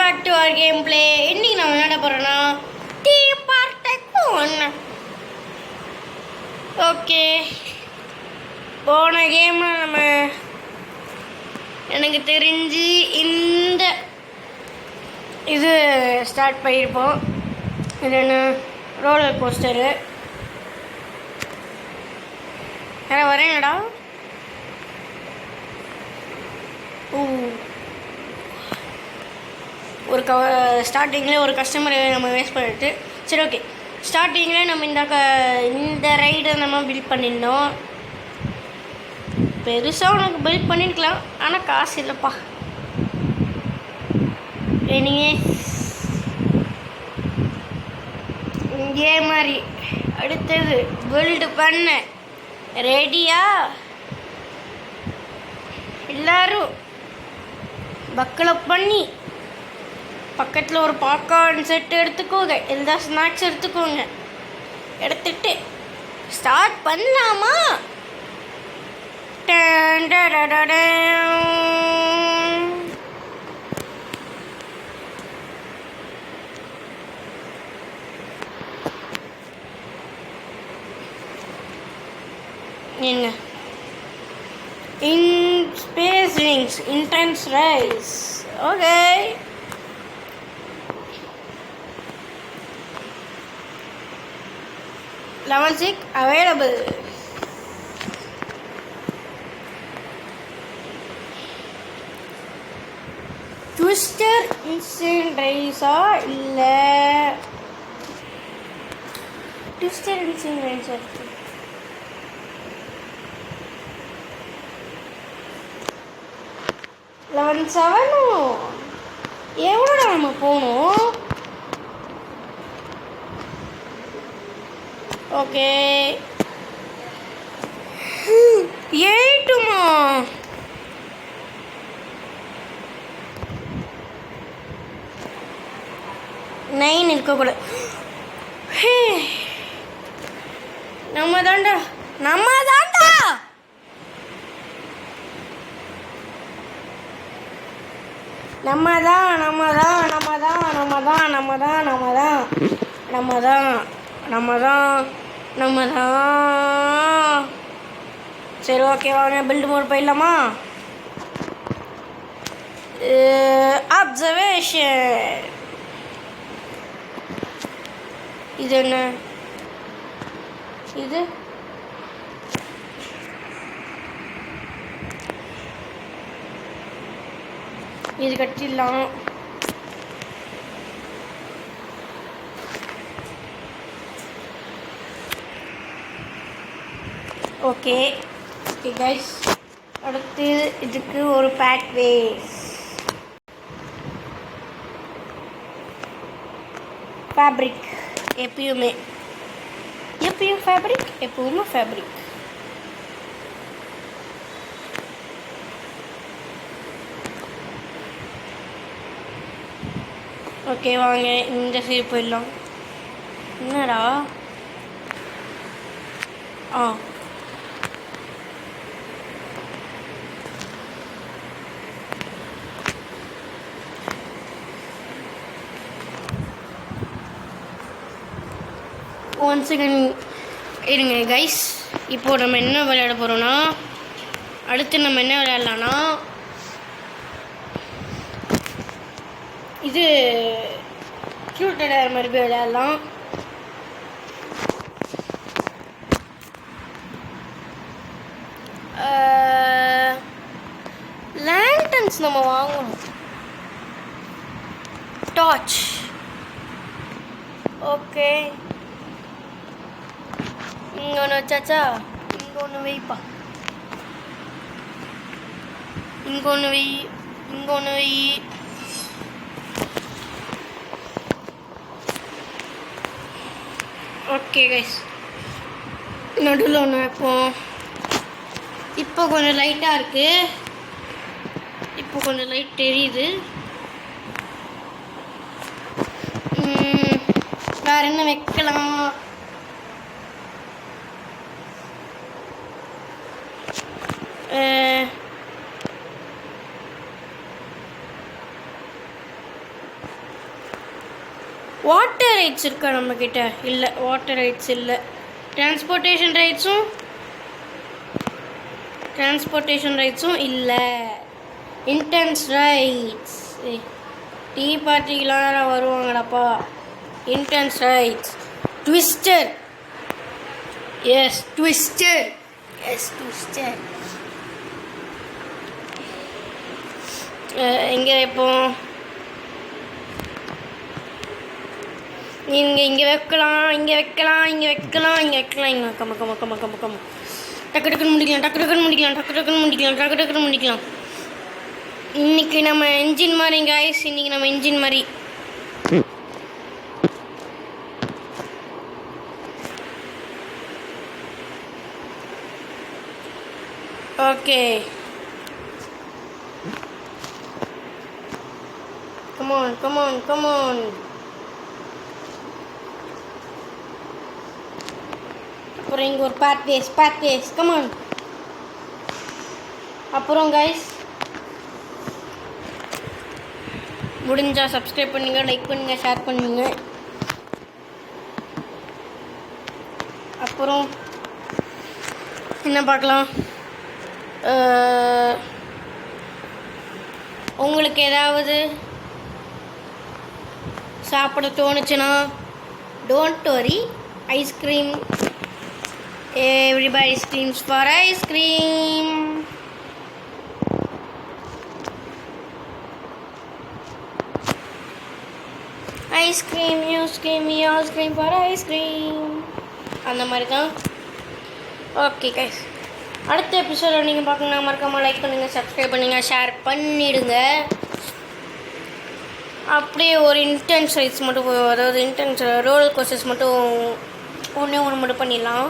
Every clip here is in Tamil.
Back to our game play. இன்னைக்கு நம்ம விளையாட போறோம்னா டீம் பார்ட் 1. ஓகே, போன கேம்ல நம்ம எனக்கு தெரிஞ்சு இந்த இது ஸ்டார்ட் பண்ணியிருப்போம். இது என்ன, ரோலர் கோஸ்டரு. யாரா வரேன்டா. ஒரு ஸ்டார்டிங்கில் ஒரு கஸ்டமரை நம்ம வேஸ்ட் பண்ணிட்டு, சரி ஓகே, ஸ்டார்டிங்கில் நம்ம இந்த ரைடை நம்ம பில்ட் பண்ணியிருந்தோம். பெருசாக உனக்கு பில்ட் பண்ணியிருக்கலாம், ஆனால் காசு இல்லைப்பா. நீங்கள் இதே மாதிரி அடுத்தது பில்டு பண்ண ரெடியா? எல்லாரும் பக்கலப் பண்ணி பக்கத்தில் ஒரு பாப்கார்ன் செட்டு எடுத்துக்கோங்க, எல்லா ஸ்நாக்ஸ் எடுத்துக்கோங்க. எடுத்துட்டு ஸ்டார்ட் பண்ணலாமா? என்ன இன் space wings intense rice. Okay, level 6 available. Twister insane race இல்ல Twister insane race இருக்கு. level 7 எவ்வளோ நம்ம போகணும்? ஓகே, 8மா? 9 இருக்கக்கூடாது. நம்ம தாண்டா சரி ஓகே, வாங்க பில்டு மோட் போயிடலாமா? அப்சர்வேஷன். இது என்ன? இது கட்டிடலாம். ஓகே ஓகே கைஸ், அடுத்து இதுக்கு ஒரு பேக் வேஸ். ஃபேப்ரிக் எப்பயுமே ஃபேப்ரிக். ஓகே, வாங்க இந்த சைடு போயிடலாம். என்னடா? ஒன் செகண்ட் இருங்க கைஸ். இப்போது நம்ம என்ன விளையாட போகிறோன்னா, அடுத்து நம்ம என்ன விளையாடலான்னா, இது ஷூட்டர் மாதிரி போய் விளையாடலாம். லேண்டன்ஸ் நம்ம வாங்கணும். டார்ச். ஓகே, இங்கே ஒன்று வச்சாச்சா? இங்கே ஒன்று வைப்பா. இங்கே ஒன்று வை. ஓகே கைஸ், நடுவில் ஒன்று வைப்போம். இப்போ கொஞ்சம் லைட்டாக இருக்குது, இப்போ கொஞ்சம் லைட் தெரியுது. வேறு என்ன வைக்கலாம்? வாட்டர் ரைட்ஸ் இருக்கா நம்மக்கிட்ட? இல்லை, வாட்டர் ரைட்ஸ் இல்லை. டிரான்ஸ்போர்ட்டேஷன் ரைட்ஸும் இல்லை. Intense rides. டீ பார்ட்டிக்கெலாம் வருவாங்கடாப்பா. Intense rides. Twister. Yes, twister. எங்கே இப்போ நீங்கள் இங்கே வைக்கலாம், இங்கே கம்ம டக்கு டக்குன்னு முடிக்கலாம். இன்றைக்கி நம்ம என்ஜின் மாதிரி காய்ஸ், ஓகே. come on. அப்புறம் இங்கே ஒரு pathways. come on. அப்புறம் கைஸ், முடிஞ்சால் சப்ஸ்கிரைப் பண்ணுங்க, லைக் பண்ணுங்க, ஷேர் பண்ணுங்க. அப்புறம் என்ன பார்க்கலாம்? உங்களுக்கு ஏதாவது சாப்பிட தோணுச்சுன்னா don't worry, ice cream. Everybody screams for ice cream. Ice cream, you scream for ice cream. அந்த மாதிரி தான். ஓகே கைஸ், அடுத்த எபிசோட நீங்கள் பார்க்கணும், மறக்காமல் லைக் பண்ணுங்கள், சப்ஸ்கிரைப் பண்ணுங்கள், ஷேர் பண்ணிவிடுங்க. அப்படியே ஒரு இன்டென்ஸ் ரைட்ஸ் மட்டும், அதாவது இன்டென்ஸ் ரோல் கோர்சஸ் மட்டும் ஒன்று மட்டும் பண்ணிடலாம்.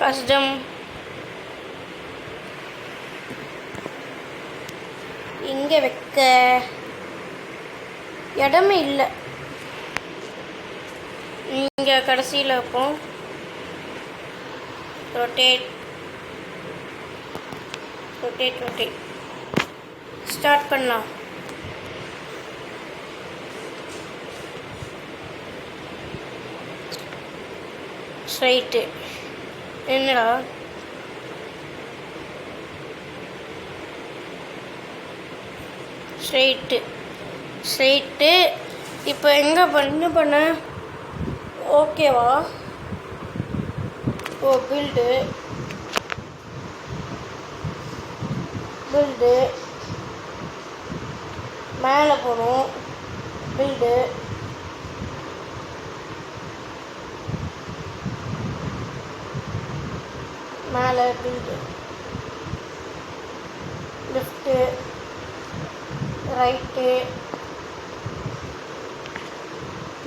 கஷ்டம். இங்கே வைக்க இடமே இல்லை. இங்கே கடைசியில் வைப்போம். ரொட்டேட். ஸ்டார்ட் பண்ணலாம். ஸ்ட்ரைட்டு. என்னடா ஸ்ட்ரைட்டு. இப்போ எங்கே பண்ண ஓகேவா? ஓ, பில்டு மேலே போகணும். பில்டு மேலே, பில்டு லெஃப்ட்டு, ரைட்டு,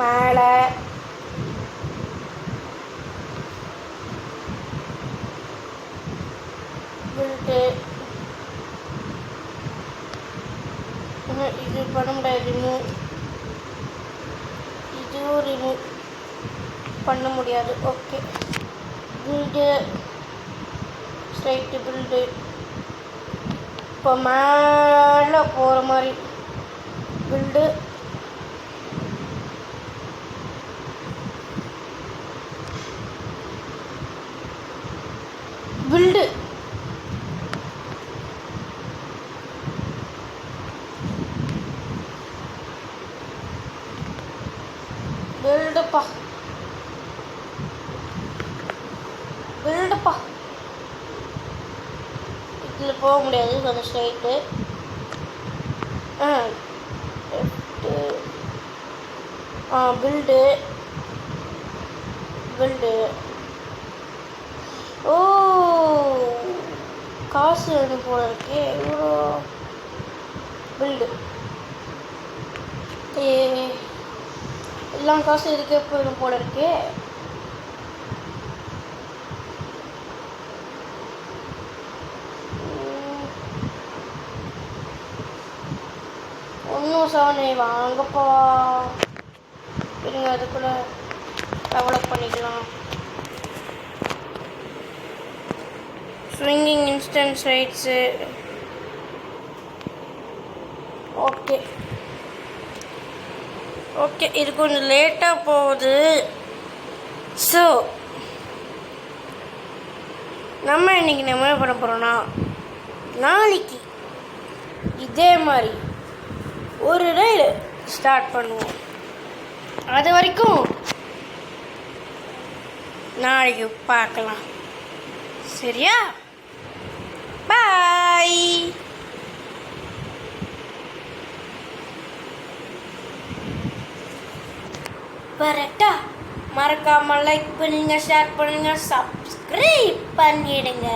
மேலே, பில்டு. இது பண்ண முடியாது. ரிமூவ். இதுவும் ரிமூவ் பண்ண முடியாது. Okay, build, straight, build. இப்போ மேலே போகிற மாதிரி பில்டு. பில்டுப்பா. இதில் போக முடியாது, கொஞ்சம் ஸ்ட்ரைட்டு. பில்டு. ஓ, காசு வேணும் போல இருக்கே இவ்வளோ. பில்டு. எல்லாம் காசு இதுக்கே போயிடும் போல இருக்கே. ஒன்றும் சாணி வாங்கப்பா. இருங்க, அதுக்குள்ளே டெவலப் பண்ணிக்கலாம். Swinging instant rights. Okay okay, இது கொஞ்சம் லேட்டாக போகுது. ஸோ நம்ம இன்றைக்கி நம்ம என்ன பண்ண போகிறோன்னா, நாளைக்கு இதே மாதிரி ஒரு ரைடு ஸ்டார்ட் பண்ணுவோம். அது வரைக்கும் நாளைக்கு பார்க்கலாம். சரியா? பாய். வரட்டா? மறக்காமல் லைக் பண்ணுங்க, ஷேர் பண்ணுங்க, சப்ஸ்கிரைப் பண்ணிடுங்க.